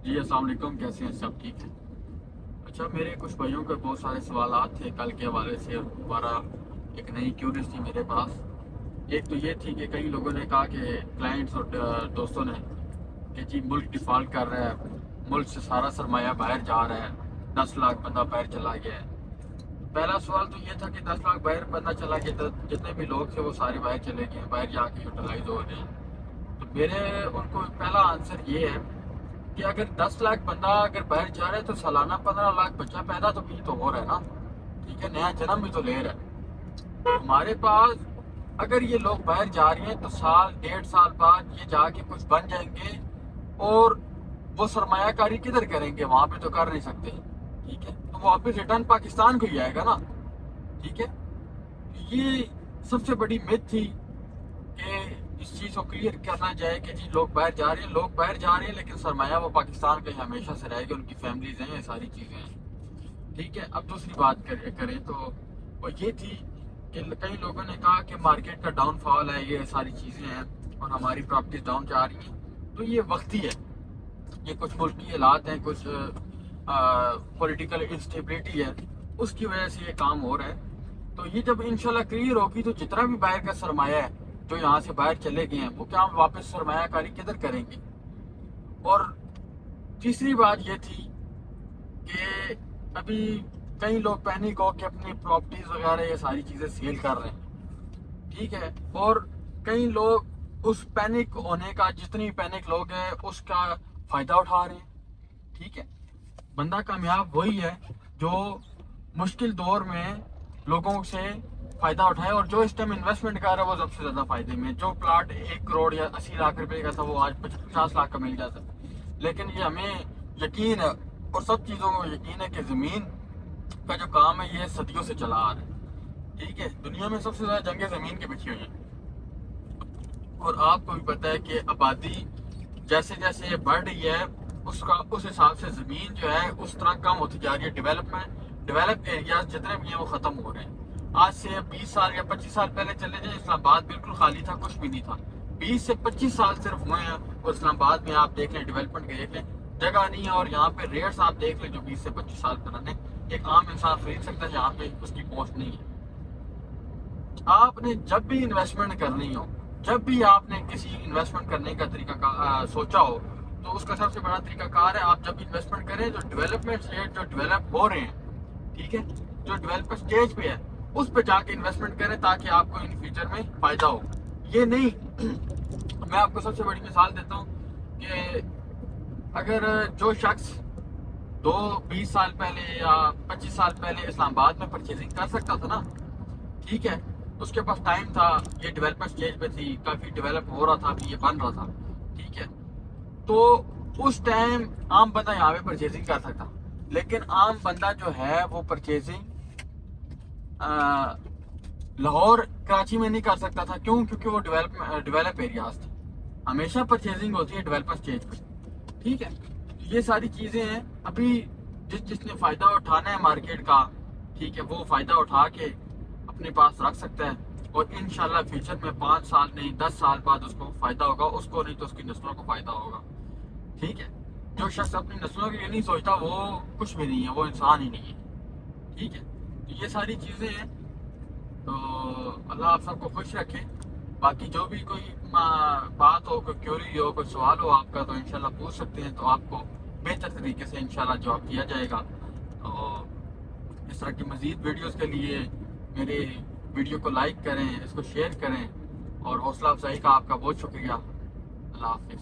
جی السلام علیکم، کیسے ہیں؟ سب ٹھیک ہے؟ اچھا، میرے کچھ بھائیوں کے بہت سارے سوالات تھے کل کے حوالے سے، دوبارہ ایک نئی کیوریز تھی میرے پاس۔ ایک تو یہ تھی کہ کئی لوگوں نے کہا کہ کلائنٹس اور دوستوں نے کہ جی ملک ڈیفالٹ کر رہا ہے، ملک سے سارا سرمایہ باہر جا رہا ہے، 10 لاکھ بندہ باہر چلا گیا ہے۔ پہلا سوال تو یہ تھا کہ 10 لاکھ باہر بندہ چلا گیا تو جتنے بھی لوگ تھے وہ سارے باہر چلے گئے، باہر جا کے یوٹیلائز ہو رہے ہیں۔ تو میرے ان کو پہلا آنسر یہ ہے کہ اگر 10 لاکھ بندہ اگر باہر جا رہا ہے تو سالانہ 15 لاکھ بچہ پیدا تو بھی تو ہو رہا ہے نا، ٹھیک ہے، نیا جنم بھی تو لے رہا ہے ہمارے پاس۔ اگر یہ لوگ باہر جا رہے ہیں تو سال 1.5 سال بعد یہ جا کے کچھ بن جائیں گے، اور وہ سرمایہ کاری کدھر کریں گے؟ وہاں پہ تو کر نہیں سکتے، ٹھیک ہے، تو وہ واپس ریٹرن پاکستان کو ہی آئے گا نا، ٹھیک ہے۔ یہ سب سے بڑی مت تھی کہ اس چیز کو کلیئر کرنا جائے کہ جی لوگ باہر جا رہے ہیں، لوگ باہر جا رہے ہیں لیکن سرمایہ وہ پاکستان کا ہی ہمیشہ سے رہے گا، ان کی فیملیز ہیں، یہ ساری چیزیں ہیں، ٹھیک ہے۔ اب دوسری بات کریں تو وہ یہ تھی کہ کئی لوگوں نے کہا کہ مارکیٹ کا ڈاؤن فال ہے، یہ ساری چیزیں ہیں اور ہماری پراپرٹیز ڈاؤن جا رہی ہیں، تو یہ وقتی ہے، یہ کچھ ملکی حالات ہیں، کچھ پولیٹیکل انسٹیبلٹی ہے، اس کی وجہ سے یہ کام ہو رہا ہے۔ تو یہ جب انشاءاللہ کلیئر ہوگی تو جتنا بھی باہر کا سرمایہ ہے جو یہاں سے باہر چلے گئے ہیں وہ کیا واپس سرمایہ کاری کدھر کریں گے؟ اور تیسری بات یہ تھی کہ ابھی کئی لوگ پینک ہو کے اپنی پراپرٹیز وغیرہ یہ ساری چیزیں سیل کر رہے ہیں، ٹھیک ہے، اور کئی لوگ اس پینک ہونے کا، جتنی پینک لوگ ہیں اس کا فائدہ اٹھا رہے ہیں، ٹھیک ہے۔ بندہ کامیاب وہی ہے جو مشکل دور میں لوگوں سے فائدہ اٹھائے، اور جو اس ٹائم انویسٹمنٹ کر رہا ہے وہ سب سے زیادہ فائدے میں۔ جو پلاٹ 1 کروڑ یا 80 لاکھ روپے کا تھا وہ آج 50 لاکھ کا مل جاتا ہے، لیکن یہ ہمیں یقین ہے اور سب چیزوں کو یقین ہے کہ زمین کا جو کام ہے یہ صدیوں سے چلا آ رہا ہے، ٹھیک ہے۔ دنیا میں سب سے زیادہ جنگیں زمین کے پیچھے ہوئی ہیں، اور آپ کو بھی پتہ ہے کہ آبادی جیسے جیسے یہ بڑھ رہی ہے اس حساب سے زمین جو ہے اس طرح کم ہوتی جا رہی ہے۔ ڈیولپ ایریاز جتنے بھی ہیں وہ ختم ہو رہے ہیں۔ آج سے 20 سال یا 25 سال پہلے چلے جائیں، اسلام آباد بالکل خالی تھا، کچھ بھی نہیں تھا۔ 20 سے 25 سال صرف ہوئے ہیں، اور اسلام آباد میں آپ دیکھ لیں، ڈیولپمنٹ کے دیکھ لیں، جگہ نہیں ہے، اور یہاں پہ ریٹس آپ دیکھ لیں جو 20 سے 25 سال پرانے ایک عام انسان خرید سکتا ہے، یہاں پہ اس کی پہنچ نہیں ہے۔ آپ نے جب بھی انویسٹمنٹ کرنی ہو، جب بھی آپ نے کسی انویسٹمنٹ کرنے کا طریقہ سوچا ہو، تو اس کا سب سے بڑا طریقہ کار ہے آپ جب بھی انویسٹمنٹ کریں جو ڈیولپمنٹ اسٹیٹ جو ڈیولپ ہو رہے ہیں، ٹھیک ہے، جو ڈیولپمنٹ اسٹیج پہ ہے اس پہ جا کے انویسٹمنٹ کریں تاکہ آپ کو ان فیوچر میں فائدہ ہو۔ یہ نہیں میں آپ کو سب سے بڑی مثال دیتا ہوں کہ اگر جو شخص 20 سال پہلے یا 25 سال پہلے اسلام آباد میں پرچیزنگ کر سکتا تھا نا، ٹھیک ہے، اس کے پاس ٹائم تھا، یہ ڈیولپمنٹ سٹیج پہ تھی، کافی ڈیولپ ہو رہا تھا، ابھی یہ بن رہا تھا، ٹھیک ہے، تو اس ٹائم عام بندہ یہاں پہ پرچیزنگ کر سکتا، لیکن عام بندہ جو ہے وہ پرچیزنگ لاہور کراچی میں نہیں کر سکتا تھا، کیوں؟ کیونکہ وہ ڈیولپ ایریاز تھے، ہمیشہ پرچیزنگ ہوتی ہے ڈیولپمنٹ سٹیج پہ، ٹھیک ہے۔ یہ ساری چیزیں ہیں، ابھی جس نے فائدہ اٹھانا ہے مارکیٹ کا، ٹھیک ہے، وہ فائدہ اٹھا کے اپنے پاس رکھ سکتا ہے، اور انشاءاللہ فیوچر میں 5 سال نہیں 10 سال بعد اس کو فائدہ ہوگا، اس کو نہیں تو اس کی نسلوں کو فائدہ ہوگا، ٹھیک ہے۔ جو شخص اپنی نسلوں کے لیے نہیں سوچتا وہ کچھ بھی نہیں ہے، وہ انسان ہی نہیں ہے، ٹھیک ہے۔ تو یہ ساری چیزیں ہیں، تو اللہ آپ سب کو خوش رکھے۔ باقی جو بھی کوئی بات ہو، کوئی کیوری ہو، کوئی سوال ہو آپ کا، تو انشاءاللہ پوچھ سکتے ہیں، تو آپ کو بہتر طریقے سے انشاءاللہ جواب دیا جائے گا۔ تو اس طرح کی مزید ویڈیوز کے لیے میرے ویڈیو کو لائک کریں، اس کو شیئر کریں، اور حوصلہ افزائی کا آپ کا بہت شکریہ۔ اللہ حافظ۔